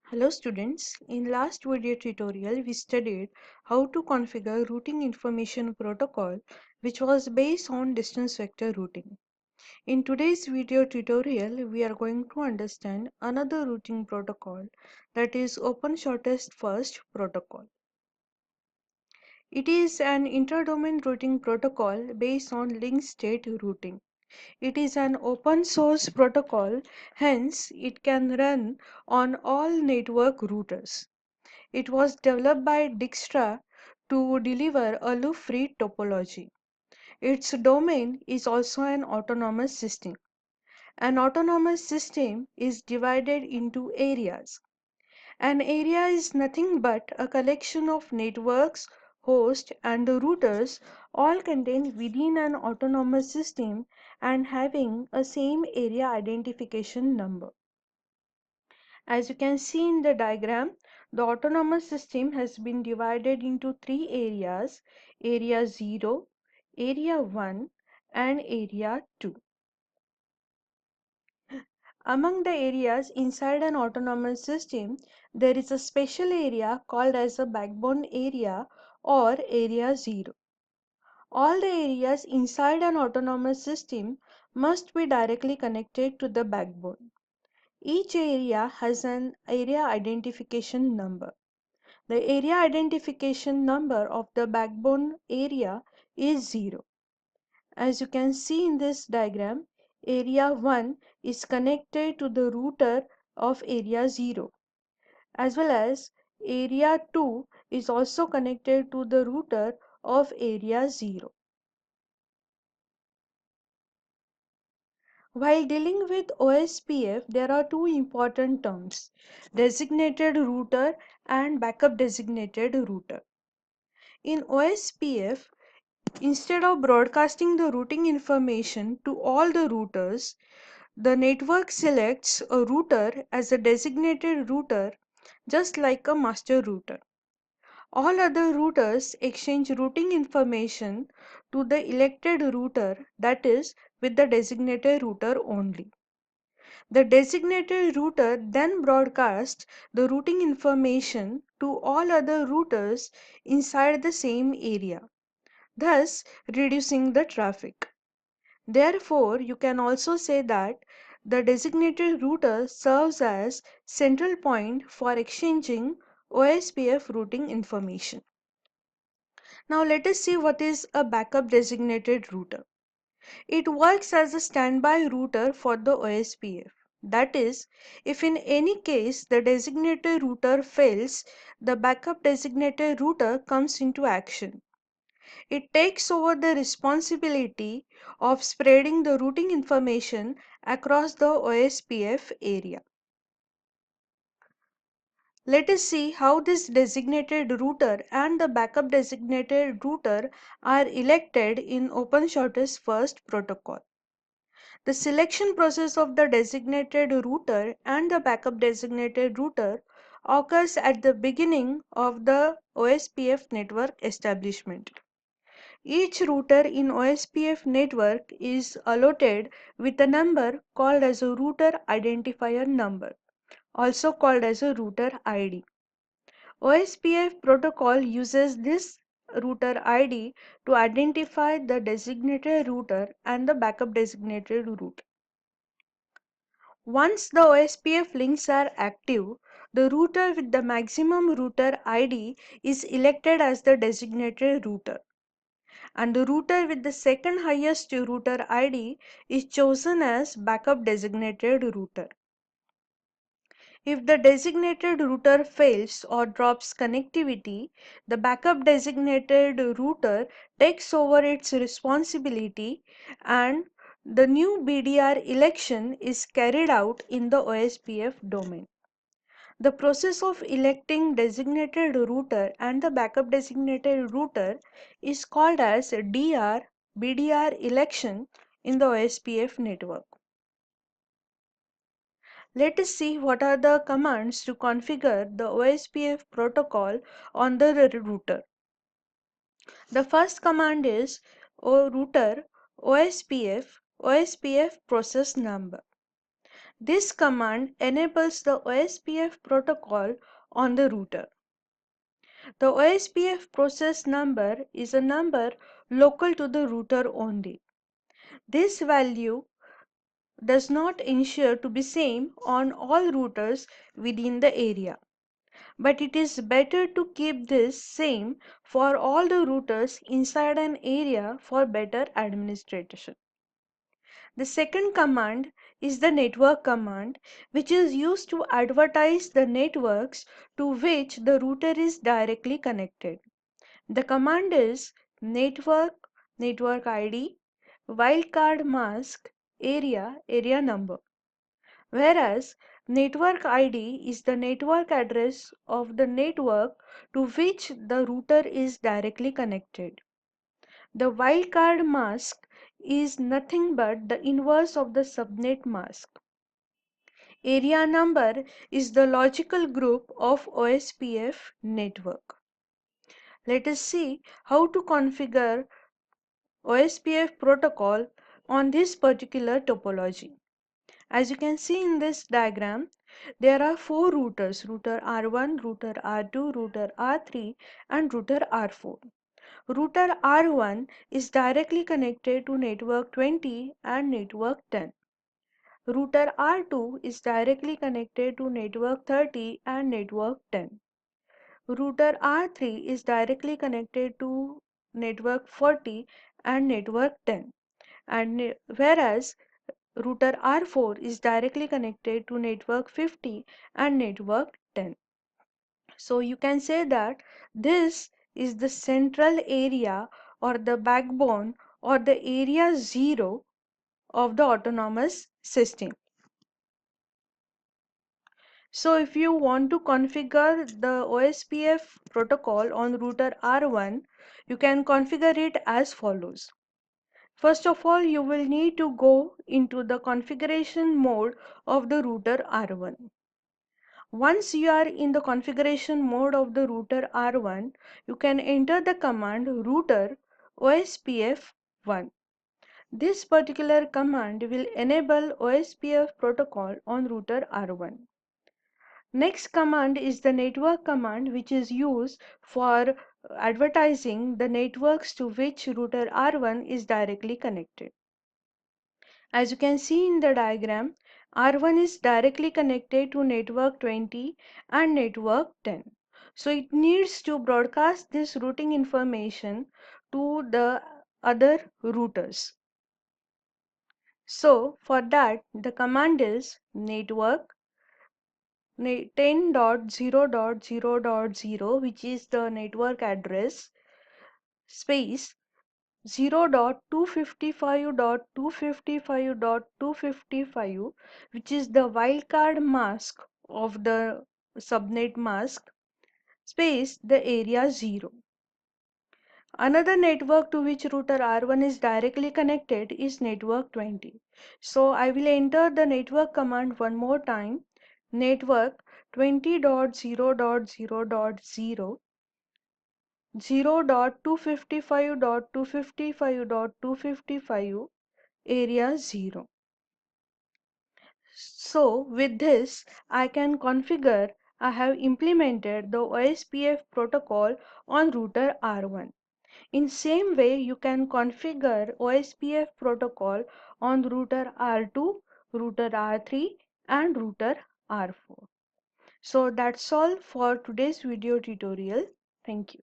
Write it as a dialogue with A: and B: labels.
A: Hello students, in last video tutorial we studied how to configure routing information protocol which was based on distance vector routing. In today's video tutorial we are going to understand another routing protocol, that is Open Shortest First protocol. It is an interdomain routing protocol based on link state routing. It is an open source protocol, hence it can run on all network routers. It was developed by Dijkstra to deliver a loop-free topology. Its domain is also an autonomous system. An autonomous system is divided into areas. An area is nothing but a collection of networks, hosts, and routers all contained within an autonomous system and having a same area identification number. As you can see in the diagram, the autonomous system has been divided into three areas: Area 0, Area 1, and Area 2. Among the areas inside an autonomous system, there is a special area called as a backbone area or Area 0. All the areas inside an autonomous system must be directly connected to the backbone. Each area has an area identification number. The area identification number of the backbone area is 0. As you can see in this diagram, area 1 is connected to the router of area 0, as well as area 2 is also connected to the router of area 0. While dealing with OSPF, there are two important terms: designated router and backup designated router. In OSPF, instead of broadcasting the routing information to all the routers, the network selects a router as a designated router, just like a master router. All other routers exchange routing information to the elected router, that is, with the designated router only. The designated router then broadcasts the routing information to all other routers inside the same area, thus reducing the traffic. Therefore, you can also say that the designated router serves as central point for exchanging OSPF routing information. Now let us see what is a backup designated router. It works as a standby router for the OSPF. That is, if in any case the designated router fails, the backup designated router comes into action. It takes over the responsibility of spreading the routing information across the OSPF area. Let us see how this designated router and the backup designated router are elected in Open Shortest First protocol. The selection process of the designated router and the backup designated router occurs at the beginning of the OSPF network establishment. Each router in OSPF network is allotted with a number called as a router identifier number, also called as a router ID. OSPF protocol uses this router ID to identify the designated router and the backup designated router. Once the OSPF links are active, the router with the maximum router ID is elected as the designated router, and the router with the second highest router ID is chosen as backup designated router. If the designated router fails or drops connectivity, the backup designated router takes over its responsibility and the new BDR election is carried out in the OSPF domain. The process of electing designated router and the backup designated router is called as DR BDR election in the OSPF network. Let us see what are the commands to configure the OSPF protocol on the router. The first command is router OSPF process number. This command enables the OSPF protocol on the router. The OSPF process number is a number local to the router only. This value does not ensure to be same on all routers within the area, but it is better to keep this same for all the routers inside an area for better administration. The second command is the network command, which is used to advertise the networks to which the router is directly connected. The command is network, network ID, wildcard mask, area number. Whereas network ID is the network address of the network to which the router is directly connected. The wildcard mask is nothing but the inverse of the subnet mask. Area number is the logical group of OSPF network. Let us see how to configure OSPF protocol on this particular topology. As you can see in this diagram, there are four routers: router R1, router R2, router R3 and router R4. Router R1 is directly connected to network 20 and network 10. Router R2 is directly connected to network 30 and network 10. Router R3 is directly connected to network 40 and network 10. And whereas router R4 is directly connected to network 50 and network 10. So you can say that this is the central area or the backbone or the area 0 of the autonomous system. So if you want to configure the OSPF protocol on router R1, you can configure it as follows. First of all, you will need to go into the configuration mode of the router R1. Once you are in the configuration mode of the router R1, you can enter the command router OSPF1. This particular command will enable OSPF protocol on router R1. Next command is the network command, which is used for advertising the networks to which router R1 is directly connected. As you can see in the diagram, R1 is directly connected to network 20 and network 10. So it needs to broadcast this routing information to the other routers. So for that, the command is network 10.0.0.0, which is the network address, space 0.255.255.255, which is the wildcard mask of the subnet mask, space the area 0. Another network to which router R1 is directly connected is network 20. So I will enter the network command one more time. Network 20.0.0.0 0.255.255.255 area 0. So with this I can configure, I have implemented the OSPF protocol on router R1. In same way you can configure OSPF protocol on router R2, router R3 and router R4. So that's all for today's video tutorial. Thank you.